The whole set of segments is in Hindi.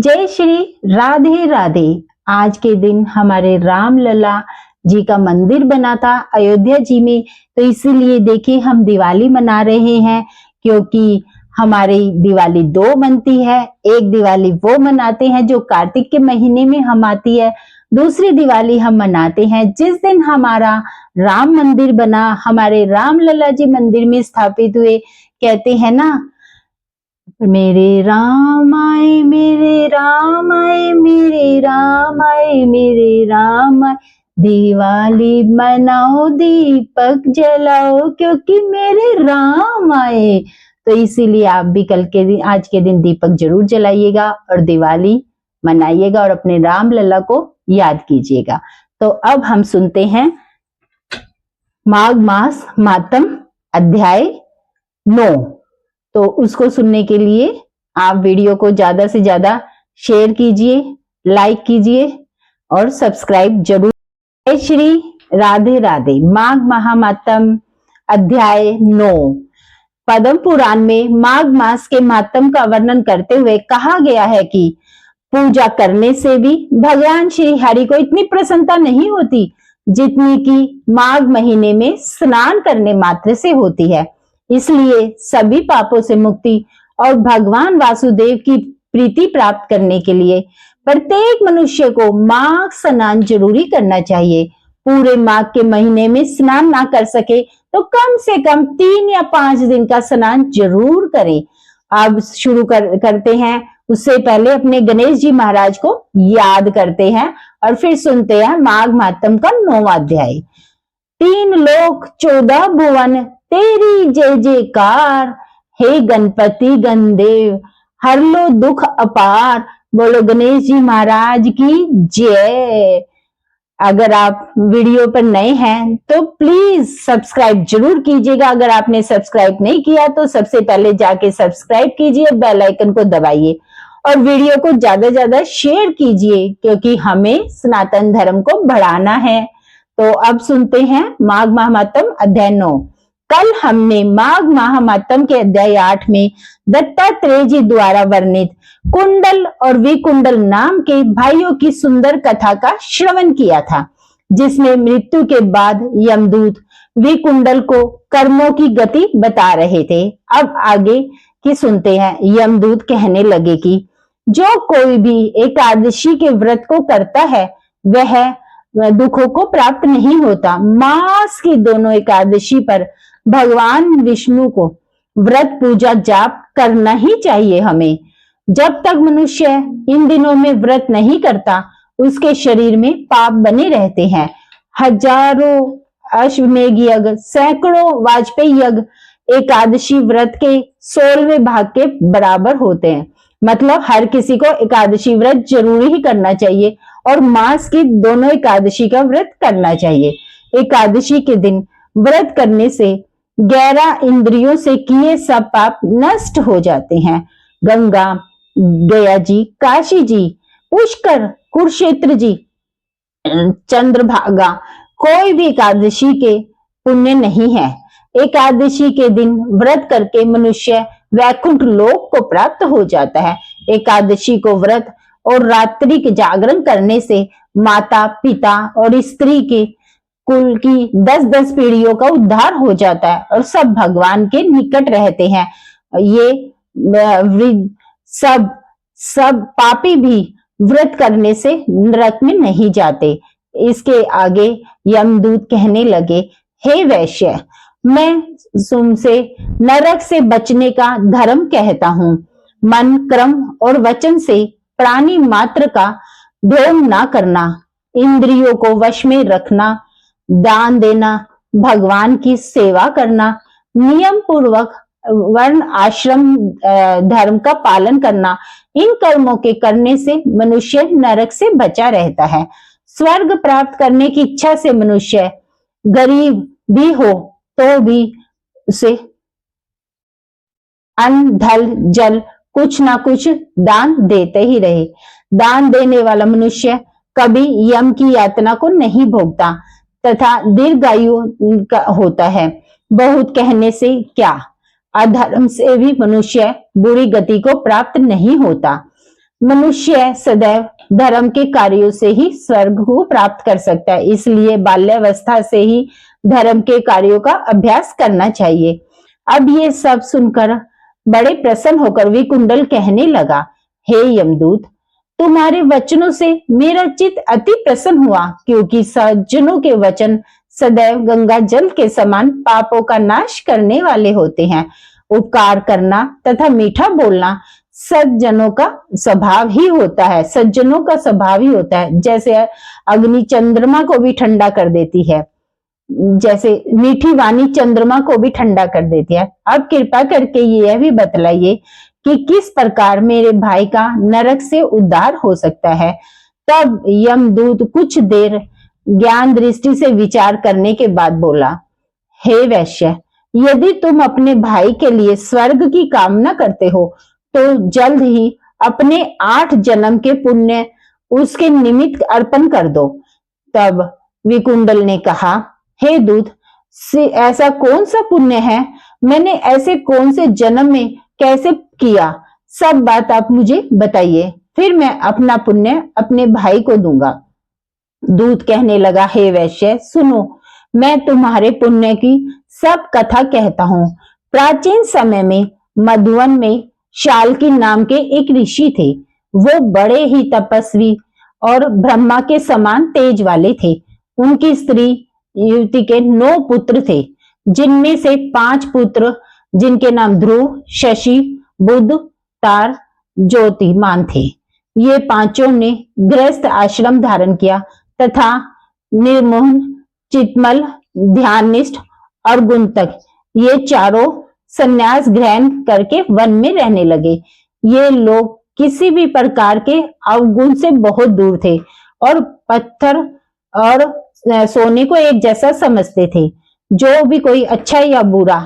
जय श्री राधे राधे। आज के दिन हमारे राम लला जी का मंदिर बना था अयोध्या जी में, तो इसीलिए देखिए हम दिवाली मना रहे हैं, क्योंकि हमारी दिवाली दो बनती है। एक दिवाली वो मनाते हैं जो कार्तिक के महीने में हम आती है, दूसरी दिवाली हम मनाते हैं जिस दिन हमारा राम मंदिर बना, हमारे राम लला जी मंदिर में स्थापित हुए। कहते हैं ना, मेरे राम आए, मेरे राम आए, मेरे राम आए, मेरे राम आए, दिवाली मनाओ दीपक जलाओ क्योंकि मेरे राम आए। तो इसीलिए आप भी कल के दिन, आज के दिन दीपक जरूर जलाइएगा और दिवाली मनाइएगा और अपने राम लला को याद कीजिएगा। तो अब हम सुनते हैं माघ मास मातम अध्याय 9। तो उसको सुनने के लिए आप वीडियो को ज्यादा से ज्यादा शेयर कीजिए, लाइक कीजिए और सब्सक्राइब जरूर। जय श्री राधे राधे। माघ महामातम अध्याय 9। पद्म पुराण में माघ मास के महात्म का वर्णन करते हुए कहा गया है कि पूजा करने से भी भगवान श्री हरि को इतनी प्रसन्नता नहीं होती जितनी कि माघ महीने में स्नान करने मात्र से होती है। इसलिए सभी पापों से मुक्ति और भगवान वासुदेव की प्रीति प्राप्त करने के लिए प्रत्येक मनुष्य को माघ स्नान जरूरी करना चाहिए। पूरे माघ के महीने में स्नान ना कर सके तो कम से कम 3 या 5 दिन का स्नान जरूर करें। अब शुरू करते हैं। उससे पहले अपने गणेश जी महाराज को याद करते हैं और फिर सुनते हैं माघ महात्म का 9वां अध्याय। 3 लोक 14 भुवन तेरी जय जयकार, हे गणपति गणदेव हर लो दुख अपार। बोलो गणेश जी महाराज की जय। अगर आप वीडियो पर नए हैं तो प्लीज सब्सक्राइब जरूर कीजिएगा। अगर आपने सब्सक्राइब नहीं किया तो सबसे पहले जाके सब्सक्राइब कीजिए, बेल आइकन को दबाइए और वीडियो को ज्यादा ज्यादा शेयर कीजिए, क्योंकि हमें सनातन धर्म को बढ़ाना है। तो अब सुनते हैं माघ महात्म अध्याय 9। कल हमने माघ महात्म के अध्याय 8 में दत्तात्रेय जी द्वारा वर्णित कुंडल और विकुंडल नाम के भाइयों की सुंदर कथा का श्रवण किया था, जिसमें मृत्यु के बाद यमदूत विकुंडल को कर्मों की गति बता रहे थे। अब आगे की सुनते हैं। यमदूत कहने लगे कि जो कोई भी एकादशी के व्रत को करता है वह दुखों को प्राप्त नहीं होता। मास की दोनों एकादशी पर भगवान विष्णु को व्रत पूजा जाप करना ही चाहिए हमें। जब तक मनुष्य इन दिनों में व्रत नहीं करता उसके शरीर में पाप बने रहते हैं। हजारों अश्वमेघ यज्ञ, सैकड़ों वाजपेयी यज्ञ एकादशी व्रत के 16वें भाग के बराबर होते हैं। मतलब हर किसी को एकादशी व्रत जरूरी ही करना चाहिए और मास की दोनों एकादशी का व्रत करना चाहिए। एकादशी के दिन व्रत करने से 11 इंद्रियों से किए सब पाप नष्ट हो जाते हैं। गंगा, गया जी, काशी जी, पुष्कर, कुरुक्षेत्र जी, चंद्रभागा कोई भी एकादशी के पुण्य नहीं है। एकादशी के दिन व्रत करके मनुष्य वैकुंठ लोक को प्राप्त हो जाता है। एकादशी को व्रत और रात्रि के जागरण करने से माता पिता और स्त्री के कुल की 10-10 पीढ़ियों का उद्धार हो जाता है और सब भगवान के निकट रहते हैं। ये सब पापी भी व्रत करने से नरक में नहीं जाते। इसके आगे यमदूत कहने लगे, हे वैश्य, मैं तुमसे नरक से बचने का धर्म कहता हूँ। मन, क्रम और वचन से प्राणी मात्र का ढोंग ना करना, इंद्रियों को वश में रखना, दान देना, भगवान की सेवा करना, नियम पूर्वक वर्ण आश्रम धर्म का पालन करना, इन कर्मों के करने से मनुष्य नरक से बचा रहता है। स्वर्ग प्राप्त करने की इच्छा से मनुष्य गरीब भी हो तो भी उसे अन्न, धन, जल कुछ ना कुछ दान देते ही रहे। दान देने वाला मनुष्य कभी यम की यातना को नहीं भोगता तथा दीर्घायु होता है। बहुत कहने से क्या, अधर्म से भी मनुष्य बुरी गति को प्राप्त नहीं होता। मनुष्य सदैव धर्म के कार्यों से ही स्वर्ग को प्राप्त कर सकता है, इसलिए बाल्यावस्था से ही धर्म के कार्यों का अभ्यास करना चाहिए। अब ये सब सुनकर बड़े प्रसन्न होकर विकुंडल कहने लगा, हे यमदूत, तुम्हारे वचनों से मेरा चित्त अति प्रसन्न हुआ, क्योंकि सज्जनों के वचन सदैव गंगा जल के समान पापों का नाश करने वाले होते हैं। उपकार करना तथा मीठा बोलना सज्जनों का स्वभाव ही होता है, सज्जनों का स्वभाव ही होता है। जैसे अग्नि चंद्रमा को भी ठंडा कर देती है, जैसे मीठी वाणी चंद्रमा को भी ठंडा कर देती है। अब कृपा करके यह भी बतलाइए कि किस प्रकार मेरे भाई का नरक से उद्धार हो सकता है। तब यमदूत कुछ देर ज्ञान दृष्टि से विचार करने के बाद बोला, हे वैश्य, यदि तुम अपने भाई के लिए स्वर्ग की कामना करते हो तो जल्द ही अपने 8 जन्म के पुण्य उसके निमित्त अर्पण कर दो। तब विकुंडल ने कहा, हे दूत, ऐसा कौन सा पुण्य है, मैंने ऐसे कौन से जन्म में कैसे किया, सब बात आप मुझे बताइए, फिर मैं अपना पुण्य अपने भाई को दूंगा। दूत कहने लगा, हे वैश्य, सुनो, मैं तुम्हारे पुण्य की सब कथा कहता हूँ। प्राचीन समय में मधुवन में शाल्की नाम के एक ऋषि थे। वो बड़े ही तपस्वी और ब्रह्मा के समान तेज वाले थे। उनकी स्त्री युवती के 9 पुत्र थे, जिनमें से 5 पुत्र जिनके नाम ध्रुव, शशि, बुध, तार, ज्योतिमान थे। ये पांचों ने गृहस्थ आश्रम धारण किया तथा निर्मोह, चितमल, ध्याननिष्ठ और गुंतक, ये चारों संन्यास ग्रहण करके वन में रहने लगे। ये लोग किसी भी प्रकार के अवगुण से बहुत दूर थे और पत्थर और सोने को एक जैसा समझते थे। जो भी कोई अच्छा या बुरा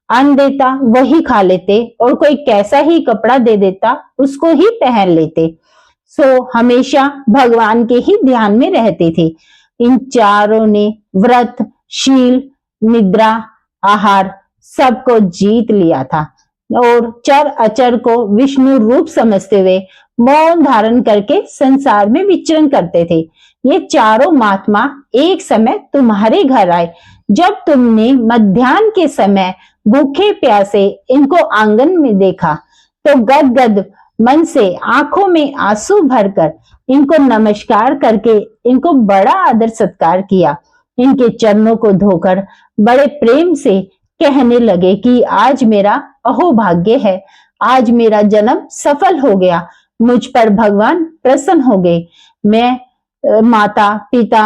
अन्न देता वही खा लेते और कोई कैसा ही कपड़ा दे देता उसको ही पहन लेते। सो हमेशा भगवान के ही ध्यान में रहते थे। इन चारों ने व्रत, शील, निद्रा, आहार सबको जीत लिया था और चर अचर को विष्णु रूप समझते हुए मौन धारण करके संसार में विचरण करते थे। ये चारों महात्मा एक समय तुम्हारे घर आए। जब तुमने मध्याह्न के समय भूखे प्यासे इनको आंगन में देखा तो गदगद मन से आंखों में आंसू भरकर इनको नमस्कार करके इनको बड़ा आदर सत्कार किया। इनके चरणों को धोकर बड़े प्रेम से कहने लगे कि आज मेरा अहोभाग्य है, आज मेरा जन्म सफल हो गया, मुझ पर भगवान प्रसन्न हो गए। मैं माता, पिता,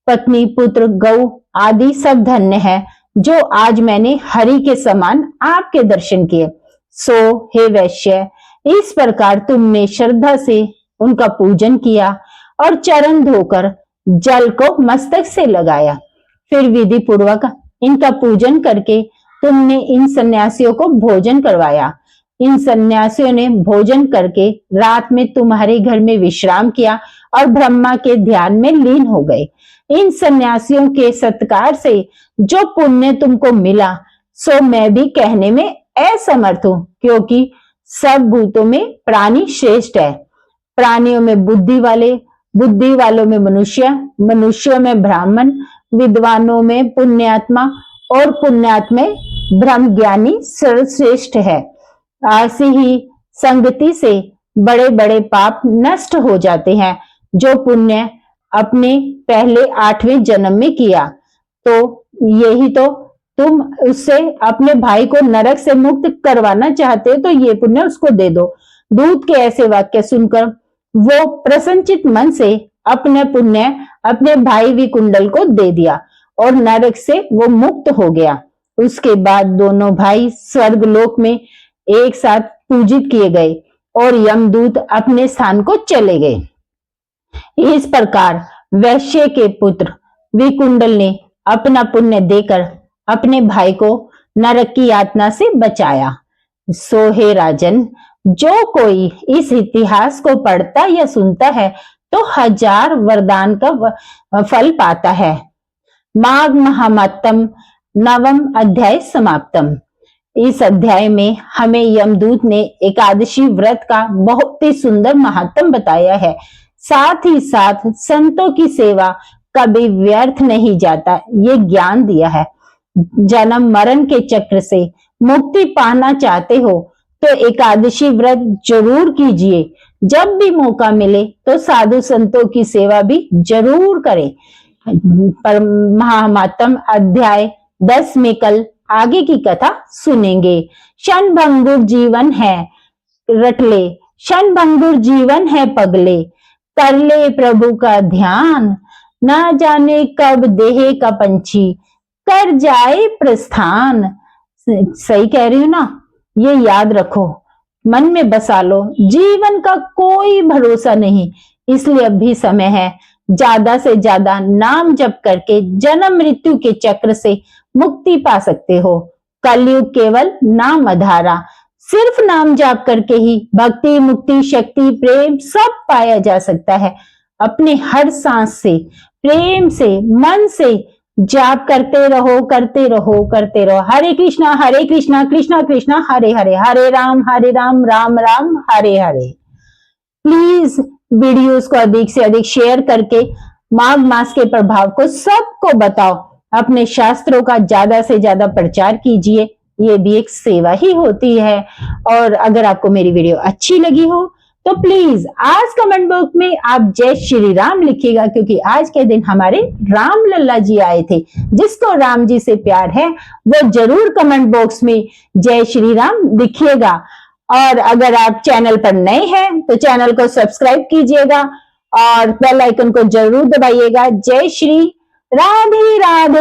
पत्नी, पुत्र, गौ आदि सब धन्य है जो आज मैंने हरि के समान आपके दर्शन किए। सो हे वैश्य, इस प्रकार तुमने श्रद्धा से उनका पूजन किया और चरण धोकर जल को मस्तक से लगाया। फिर विधि पूर्वक इनका पूजन करके तुमने इन सन्यासियों को भोजन करवाया। इन सन्यासियों ने भोजन करके रात में तुम्हारे घर में विश्राम किया और ब्रह्मा के ध्यान में लीन हो गए। इन सन्यासियों के सत्कार से जो पुण्य तुमको मिला सो मैं भी कहने में असमर्थ हूं, क्योंकि सब भूतों में प्राणी श्रेष्ठ है। प्राणियों में बुद्धि वाले, बुद्धि वालों में मनुष्य, मनुष्यों में ब्राह्मण, विद्वानों में पुण्यात्मा और पुण्यात्मा में ब्रह्म ज्ञानी सर्वश्रेष्ठ है। ऐसी ही संगति से बड़े बड़े पाप नष्ट हो जाते हैं। जो पुण्य अपने पहले 8वें जन्म में किया तो यही तो तुम उससे अपने भाई को नरक से मुक्त करवाना चाहते हो तो ये पुण्य उसको दे दो। दूत के ऐसे वाक्य सुनकर वो प्रसन्नचित मन से अपने पुण्य अपने भाई विकुंडल को दे दिया और नरक से वो मुक्त हो गया। उसके बाद दोनों भाई स्वर्गलोक में एक साथ पूजित किए गए और यमदूत अपने स्थान को चले गए। इस प्रकार वैश्य के पुत्र विकुंडल ने अपना पुण्य देकर अपने भाई को नरक की यातना से बचाया। सो हे राजन, जो कोई इस इतिहास को पढ़ता या सुनता है तो 1000 वरदान का फल पाता है। माघ महात्म 9वां अध्याय समाप्तम। इस अध्याय में हमें यमदूत ने एकादशी व्रत का बहुत ही सुंदर महात्म बताया है। साथ ही साथ संतों की सेवा कभी व्यर्थ नहीं जाता, ये ज्ञान दिया है। जन्म मरण के चक्र से मुक्ति पाना चाहते हो तो एकादशी व्रत जरूर कीजिए। जब भी मौका मिले तो साधु संतों की सेवा भी जरूर करें। पर महात्म अध्याय 10 में कल आगे की कथा सुनेंगे। क्षणभंगुर जीवन है रट ले, क्षणभंगुर जीवन है पगले, कर ले प्रभु का ध्यान, ना जाने कब देह का पंछी कर जाए प्रस्थान। सही कह रही हूं ना? ये याद रखो, मन में बसा लो, जीवन का कोई भरोसा नहीं, इसलिए अब भी समय है। ज्यादा से ज्यादा नाम जप करके जन्म मृत्यु के चक्र से मुक्ति पा सकते हो। कलयुग केवल नाम आधारा, सिर्फ नाम जाप करके ही भक्ति, मुक्ति, शक्ति, प्रेम सब पाया जा सकता है। अपने हर सांस से, प्रेम से, मन से जाप करते रहो, करते रहो, करते रहो। हरे कृष्णा कृष्णा कृष्णा हरे हरे, हरे राम राम राम हरे हरे। प्लीज वीडियोस को अधिक से अधिक शेयर करके माघ मास के प्रभाव को सबको बताओ। अपने शास्त्रों का ज्यादा से ज्यादा प्रचार कीजिए, ये भी एक सेवा ही होती है। और अगर आपको मेरी वीडियो अच्छी लगी हो तो प्लीज आज कमेंट बॉक्स में आप जय श्री राम लिखिएगा, क्योंकि आज के दिन हमारे राम लल्ला जी आए थे। जिसको राम जी से प्यार है वो जरूर कमेंट बॉक्स में जय श्री राम लिखिएगा। और अगर आप चैनल पर नए हैं तो चैनल को सब्सक्राइब कीजिएगा और बेल आइकन को जरूर दबाइएगा। जय श्री राधे राधे।